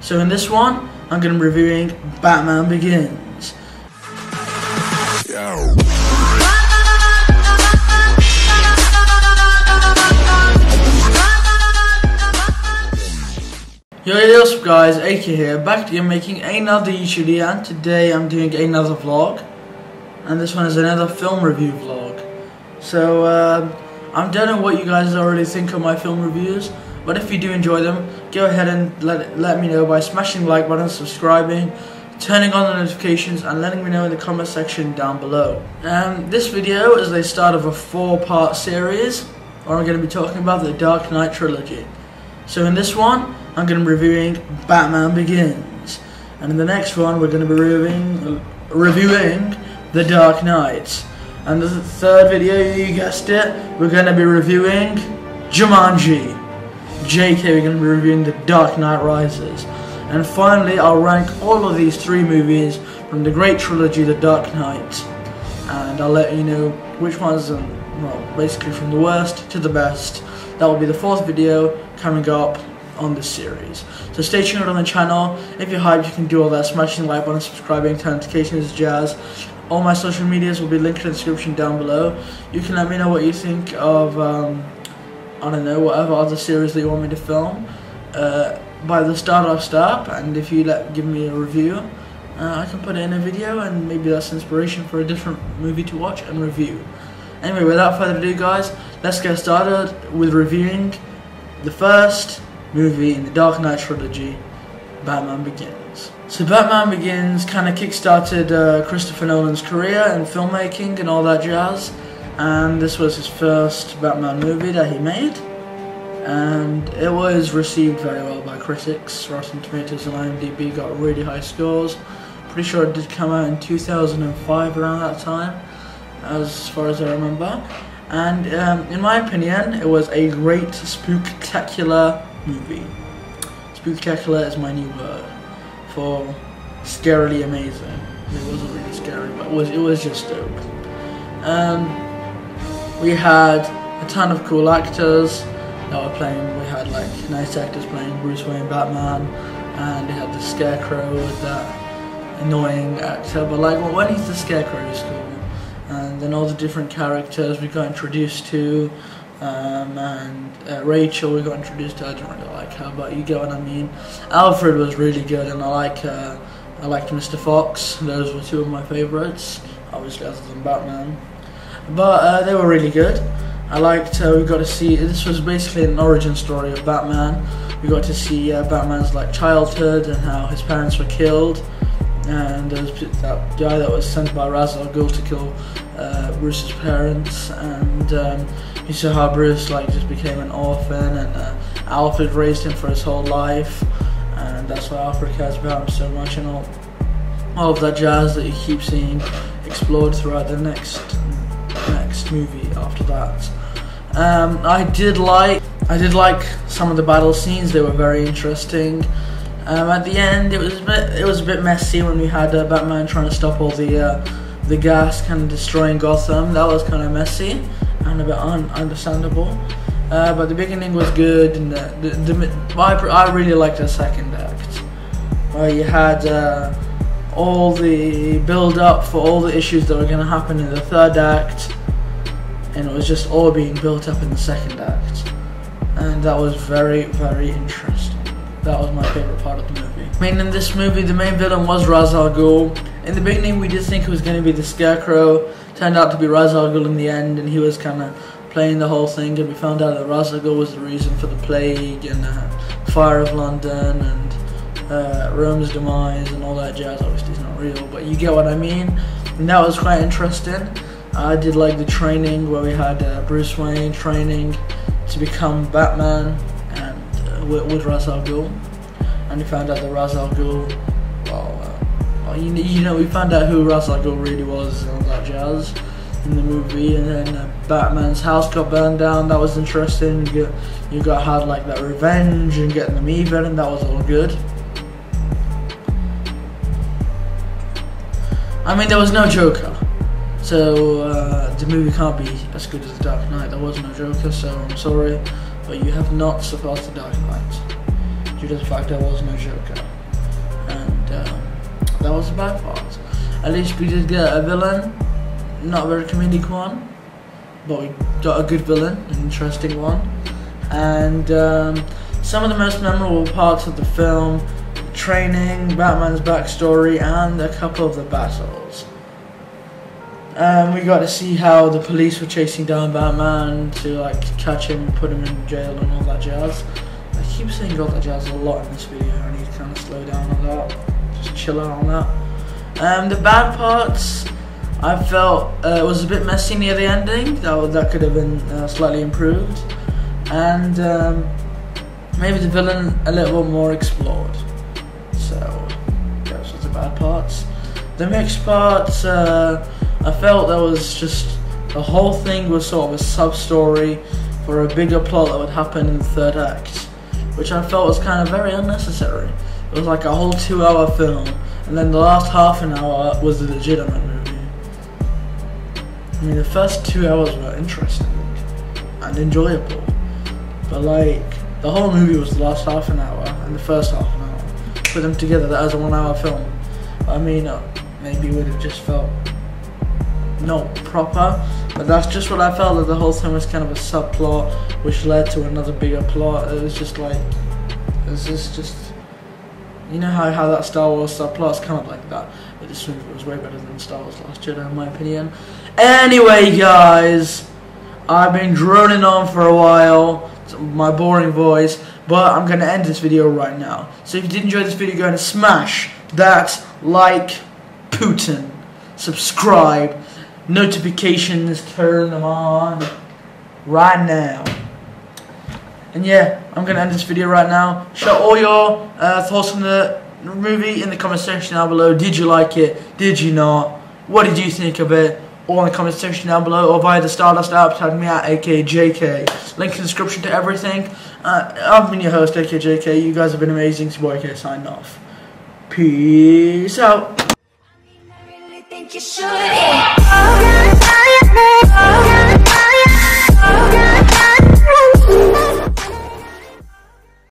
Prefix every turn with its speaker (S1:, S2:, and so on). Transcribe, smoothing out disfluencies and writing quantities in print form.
S1: So in this one, I'm going to be reviewing Batman Begins. Yo, what's up guys, Akajk here, back again making another YouTube video, and today I'm doing another vlog, and this one is another film review vlog. So I don't know what you guys already think of my film reviews, but if you do enjoy them, go ahead and let me know by smashing the like button, subscribing, turning on the notifications, and letting me know in the comment section down below. This video is the start of a 4-part series where I'm going to be talking about the Dark Knight trilogy. So in this one, I'm going to be reviewing Batman Begins, and in the next one we're going to be reviewing The Dark Knight, and the third video, you guessed it, we're going to be reviewing Jumanji. JK, we're going to be reviewing The Dark Knight Rises, and finally I'll rank all of these 3 movies from the great trilogy The Dark Knight, and I'll let you know which ones, well, basically from the worst to the best. That will be the 4th video coming up on this series. So stay tuned on the channel. If you're hyped, you can do all that, smashing the like button, subscribing, turn notifications, jazz. All my social medias will be linked in the description down below. You can let me know what you think of I don't know, whatever other series that you want me to film by the start of step, and if you give me a review, I can put it in a video, and maybe that's inspiration for a different movie to watch and review. Anyway, without further ado guys, let's get started with reviewing the first movie in the Dark Knight trilogy, Batman Begins. So Batman Begins kind of kick-started Christopher Nolan's career in filmmaking and all that jazz, and this was his first Batman movie that he made, and it was received very well by critics. Rotten Tomatoes and IMDb got really high scores. Pretty sure it did come out in 2005, around that time, as far as I remember. And in my opinion, it was a great spooktacular movie. Spooktacular is my new word for scarily amazing. It wasn't really scary, but it was just dope. We had a ton of cool actors that were playing. We had like nice actors playing Bruce Wayne, Batman, and we had the Scarecrow with that annoying actor. But like when he's the Scarecrow, he's cool. And then all the different characters we got introduced to, and Rachel, we got introduced to. I don't really like her, but you get what I mean. Alfred was really good, and I liked Mr. Fox. Those were 2 of my favorites, obviously other than Batman. But they were really good. I liked. We got to see. This was basically an origin story of Batman. We got to see Batman's like childhood and how his parents were killed. And there was that guy that was sent by Ra's al Ghul to kill Bruce's parents, and you saw how Bruce like just became an orphan, and Alfred raised him for his whole life, and that's why Alfred cares about him so much, and all of that jazz that you keep seeing explored throughout the next movie after that. I did like some of the battle scenes. They were very interesting. At the end, it was a bit messy when we had Batman trying to stop all the gas kind of destroying Gotham. That was kind of messy and a bit understandable. But the beginning was good, and I really liked the second act, where you had all the build-up for all the issues that were going to happen in the third act, and it was just all being built up in the second act, and that was very, very interesting. That was my favorite part of the movie. I mean, in this movie, the main villain was Ra's al Ghul. In the beginning, we did think it was going to be the Scarecrow. Turned out to be Ra's al Ghul in the end, and he was kind of playing the whole thing. And we found out that Ra's al Ghul was the reason for the plague and fire of London and Rome's demise and all that jazz. Obviously, it's not real, but you get what I mean. And that was quite interesting. I did like the training where we had Bruce Wayne training to become Batman, with Ra's al Ghul, and we found out that Ra's al Ghul, we found out who Ra's al Ghul really was and all that jazz in the movie. And then Batman's house got burned down. That was interesting. You got had like that revenge and getting them even, and that was all good. I mean, there was no Joker, so the movie can't be as good as The Dark Knight. There was no Joker, so I'm sorry, but you have not surpassed The Dark Knight due to the fact there was no Joker. bad parts. At least we did get a villain, not a very comedic one, but we got a good villain, an interesting one. And some of the most memorable parts of the film, training, Batman's backstory, and a couple of the battles. We got to see how the police were chasing down Batman to like catch him and put him in jail and all that jazz. I keep saying all that jazz a lot in this video. I need to kind of slow down on that, just chill out on that. The bad parts, I felt it was a bit messy near the ending. That could have been slightly improved, and maybe the villain a little bit more explored. So those were the bad parts. The mixed parts, I felt that was just, the whole thing was sort of a sub-story for a bigger plot that would happen in the third act, which I felt was kind of very unnecessary. It was like a whole 2-hour film, and then the last half an hour was the legitimate movie. I mean, the first 2 hours were interesting and enjoyable, but like, the whole movie was the last half an hour and the first half an hour. Put them together, that was a 1-hour film. I mean, maybe it would have just felt not proper, but that's just what I felt, that the whole thing was kind of a subplot which led to another bigger plot. It was just like, just, you know how that Star Wars subplot's kind of like that, but this movie was way better than Star Wars Last Jedi in my opinion. Anyway guys, I've been droning on for a while, my boring voice, but I'm going to end this video right now. So if you did enjoy this video, go ahead and smash that like Putin, subscribe, notifications, turn them on right now. And yeah, I'm going to end this video right now. Show all your thoughts on the movie in the comment section down below. Did you like it? Did you not? What did you think of it? All in the comment section down below, or via the Stardust app, tag me at AKJK. Link in the description to everything. I've been your host, AKJK. You guys have been amazing. It's your boy AK signing off. Peace out.
S2: You should.